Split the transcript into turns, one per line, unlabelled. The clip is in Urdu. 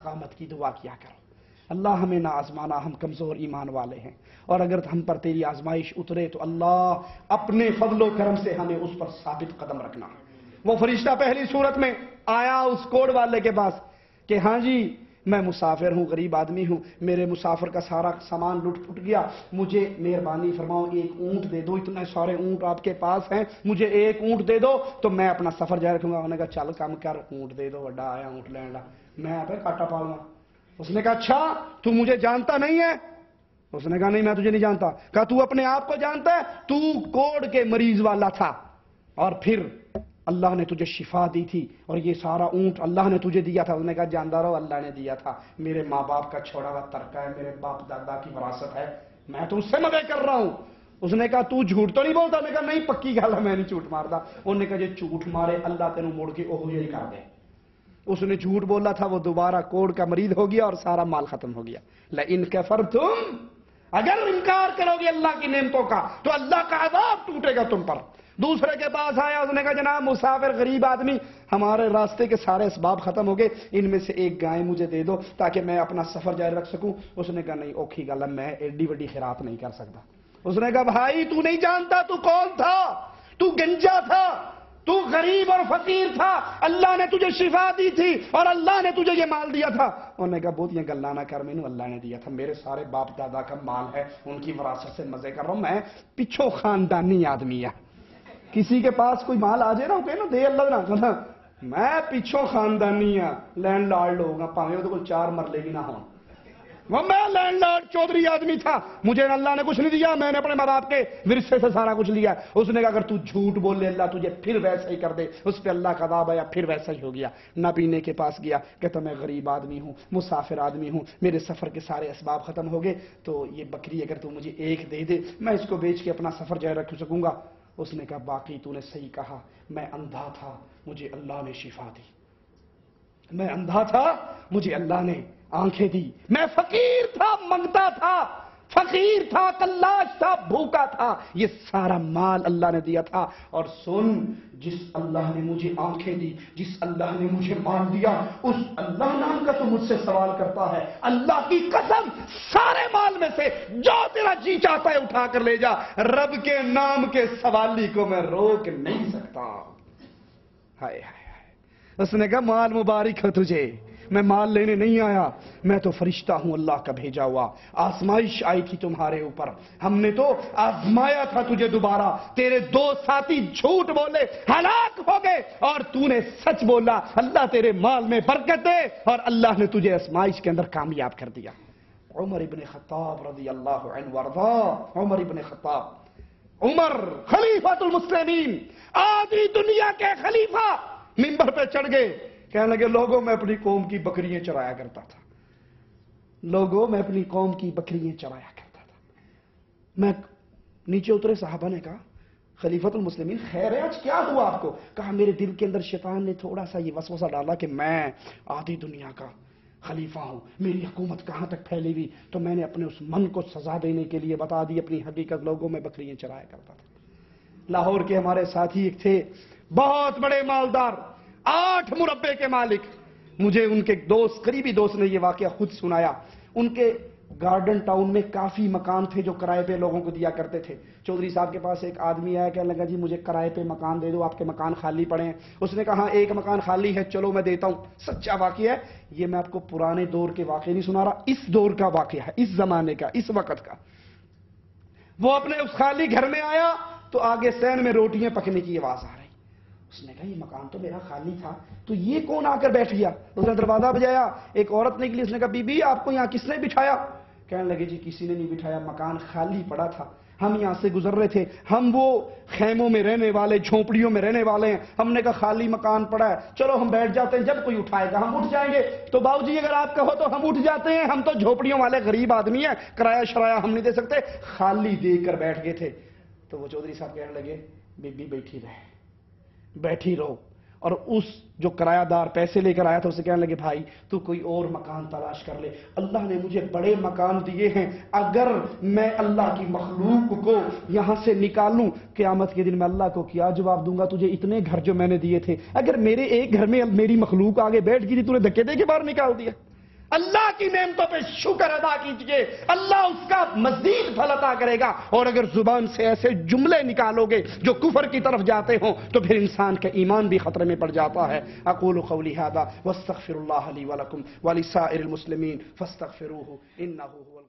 استقامت کی دعا کیا کرو۔ اللہ ہمیں نہ آزمانا، ہم کمزور ایمان والے ہیں، اور اگر ہم پر تیری آزمائش اترے تو اللہ اپنے فضل و کرم سے ہمیں اس پر ثابت قدم رکھنا۔ وہ فرشتہ پہلی صورت میں آیا اس کوڑ والے کے پاس کہ ہاں جی میں مسافر ہوں، غریب آدمی ہوں، میرے مسافر کا سارا سامان لٹ پھٹ گیا، مجھے مہربانی فرماؤ ایک اونٹ دے دو، اتنے سارے اونٹ آپ کے پاس ہیں، مجھے ایک اونٹ دے دو تو میں اپنا سفر جاری رکھوں گا۔ انہوں نے کہا چل کم کر، اونٹ دے دو، وڈا آیا اونٹ لین لا، میں آپ کاٹا پاؤں گا۔ اس نے کہا اچھا تو مجھے جانتا نہیں ہے؟ اس نے کہا نہیں میں تجھے نہیں جانتا۔ کہا تو اپنے آپ کو جانتا ہے؟ تو کوڑ کے مریض والا تھا، اور پھر اللہ نے تجھے شفا دی تھی، اور یہ سارا اونٹ اللہ نے تجھے دیا تھا۔ اس نے کہا جانتا رہو اللہ نے دیا تھا، میرے ماں باپ کا چھوڑا ہوا ترکہ ہے، میرے باپ دادا کی وراثت ہے، میں تو اس سے مدد کر رہا ہوں۔ اس نے کہا تو جھوٹ تو نہیں بولتا؟ نے کہا نہیں پکی گل ہے میں نہیں جھوٹ مارتا۔ انہوں نے کہا جی جھوٹ مارے اللہ تینوں مڑ کے اوہ یہی کر دے۔ اس نے جھوٹ بولا تھا، وہ دوبارہ کوڑ کا مریض ہو گیا اور سارا مال ختم ہو گیا۔ لئن کفرتم، اگر انکار کرو گے اللہ کی نعمتوں کا تو اللہ کا عذاب ٹوٹے گا تم پر۔ دوسرے کے پاس آیا، اس نے کہا جناب مسافر غریب آدمی، ہمارے راستے کے سارے اسباب ختم ہو گئے، ان میں سے ایک گائے مجھے دے دو تاکہ میں اپنا سفر جاری رکھ سکوں۔ اس نے کہا نہیں اوکھی گل ہے، میں ایڈی وڈی خیرات نہیں کر سکتا۔ اس نے کہا بھائی تو نہیں جانتا تو کون تھا؟ تو گنجا تھا، تو غریب اور فقیر تھا، اللہ نے تجھے شفا دی تھی اور اللہ نے تجھے یہ مال دیا تھا۔ انہوں نے کہا بہت یہ گلا نہ کر، مینوں اللہ نے دیا تھا، میرے سارے باپ دادا کا مال ہے، ان کی وراثت سے مزے کر رہا ہوں، میں پچھو خاندانی آدمی ہے۔ کسی کے پاس کوئی مال آ جائے نا وہ کہے نا دے اللہ نہ، میں پچھو خاندانی ہاں، لینڈ لارڈ لوگ ہاں، پاویں وہ کوئی 4 مرلے بھی نہ ہوں، وہ میں لینڈ لارڈ چودھری آدمی تھا، مجھے اللہ نے کچھ نہیں دیا، میں نے اپنے ماں باپ کے ورثے سے سارا کچھ لیا۔ اس نے کہا اگر تو جھوٹ بولے اللہ تجھے پھر ویسا ہی کر دے۔ اس پہ اللہ کا عذاب آیا، پھر ویسا ہی ہو گیا۔ نہ پینے کے پاس گیا، کہتا میں غریب آدمی ہوں، مسافر آدمی ہوں، میرے سفر کے سارے اسباب ختم ہو گئے، تو یہ بکری اگر تو مجھے ایک دے دے میں اس کو بیچ کے اپنا سفر جاری رکھ سکوں گا۔ اس نے کہا باقی تو نے صحیح کہا، میں اندھا تھا مجھے اللہ نے شفا دی، میں اندھا تھا مجھے اللہ نے آنکھیں دی، میں فقیر تھا منگتا تھا، فقیر تھا کلاش تھا بھوکا تھا، یہ سارا مال اللہ نے دیا تھا۔ اور سن، جس اللہ نے مجھے آنکھیں دی، جس اللہ نے مجھے مال دیا، اس اللہ نام کا تو مجھ سے سوال کرتا ہے، اللہ کی قسم سارے مال میں سے جو تیرا جی چاہتا ہے اٹھا کر لے جا، رب کے نام کے سوالی کو میں روک نہیں سکتا۔ ہائے ہائے ہائے۔ اس نے کہا مال مبارک ہو تجھے، میں مال لینے نہیں آیا، میں تو فرشتہ ہوں اللہ کا بھیجا ہوا، آزمائش آئی تھی تمہارے اوپر، ہم نے تو آزمایا تھا تجھے دوبارہ، تیرے 2 ساتھی جھوٹ بولے ہلاک ہو گئے اور تو نے سچ بولا، اللہ تیرے مال میں برکت دے، اور اللہ نے تجھے آزمائش کے اندر کامیاب کر دیا۔ عمر ابن خطاب رضی اللہ عنہ وارضاہ، عمر ابن خطاب، عمر خلیفۃ المسلمین، آدھی دنیا کے خلیفہ، منبر پہ چڑھ گئے، کہنے لگے لوگوں میں اپنی قوم کی بکریاں چرایا کرتا تھا، لوگوں میں اپنی قوم کی بکریاں چرایا کرتا تھا۔ میں نیچے اترے، صحابہ نے کہا خلیفۃ المسلمین خیر ہے آج کیا ہوا آپ کو؟ کہا میرے دل کے اندر شیطان نے تھوڑا سا یہ وسوسہ ڈالا کہ میں آدھی دنیا کا خلیفہ ہوں، میری حکومت کہاں تک پھیلی ہوئی، تو میں نے اپنے اس من کو سزا دینے کے لیے بتا دی اپنی حقیقت، لوگوں میں بکریاں چرایا کرتا تھا۔ لاہور کے ہمارے ساتھی ایک تھے بہت بڑے مالدار، 8 مربے کے مالک، مجھے ان کے دوست قریبی دوست نے یہ واقعہ خود سنایا۔ ان کے گارڈن ٹاؤن میں کافی مکان تھے جو کرائے پہ لوگوں کو دیا کرتے تھے۔ چودھری صاحب کے پاس ایک آدمی آیا، کہنے لگا جی مجھے کرائے پہ مکان دے دو، آپ کے مکان خالی پڑے ہیں۔ اس نے کہا ہاں ایک مکان خالی ہے، چلو میں دیتا ہوں۔ سچا واقعہ ہے یہ، میں آپ کو پرانے دور کے واقعے نہیں سنا رہا، اس دور کا واقعہ ہے، اس زمانے کا، اس وقت کا۔ وہ اپنے اس خالی گھر میں آیا تو آگے سین میں روٹیاں پکنے کی آواز آ رہی۔ اس نے کہا یہ مکان تو میرا خالی تھا، تو یہ کون آ کر بیٹھ گیا؟ اس نے دروازہ بجایا، ایک عورت نکلی، اس نے کہا بی بی آپ کو یہاں کس نے بٹھایا؟ کہنے لگے جی کسی نے نہیں بٹھایا، مکان خالی پڑا تھا، ہم یہاں سے گزر رہے تھے، ہم وہ خیموں میں رہنے والے، جھونپڑیوں میں رہنے والے ہیں، ہم نے کہا خالی مکان پڑا ہے، چلو ہم بیٹھ جاتے ہیں، جب کوئی اٹھائے گا ہم اٹھ جائیں گے۔ تو باؤ جی اگر آپ کہو تو ہم اٹھ جاتے ہیں، ہم تو جھونپڑیوں والے غریب آدمی ہیں، کرایہ شرایہ ہم نہیں دے سکتے، خالی دے کر بیٹھ گئے تھے۔ تو وہ چودھری صاحب کہنے لگے بی بی بیٹھی رہے، بیٹھی رہو۔ اور اس جو کرایہ دار پیسے لے کر آیا تھا اسے کہنے لگے بھائی تو کوئی اور مکان تلاش کر لے، اللہ نے مجھے بڑے مکان دیے ہیں، اگر میں اللہ کی مخلوق کو یہاں سے نکالوں قیامت کے دن میں اللہ کو کیا جواب دوں گا؟ تجھے اتنے گھر جو میں نے دیے تھے، اگر میرے ایک گھر میں میری مخلوق آگے بیٹھ گئی تھی تو نے دھکے دے کے باہر نکال دیا۔ اللہ کی نعمتوں پہ شکر ادا کیجئے، اللہ اس کا مزید پھل عطا کرے گا۔ اور اگر زبان سے ایسے جملے نکالو گے جو کفر کی طرف جاتے ہوں تو پھر انسان کا ایمان بھی خطرے میں پڑ جاتا ہے۔ اقول قولی ھذا واستغفر اللہ لی ولکم ولسائر المسلمین فاستغفروہ انہ هو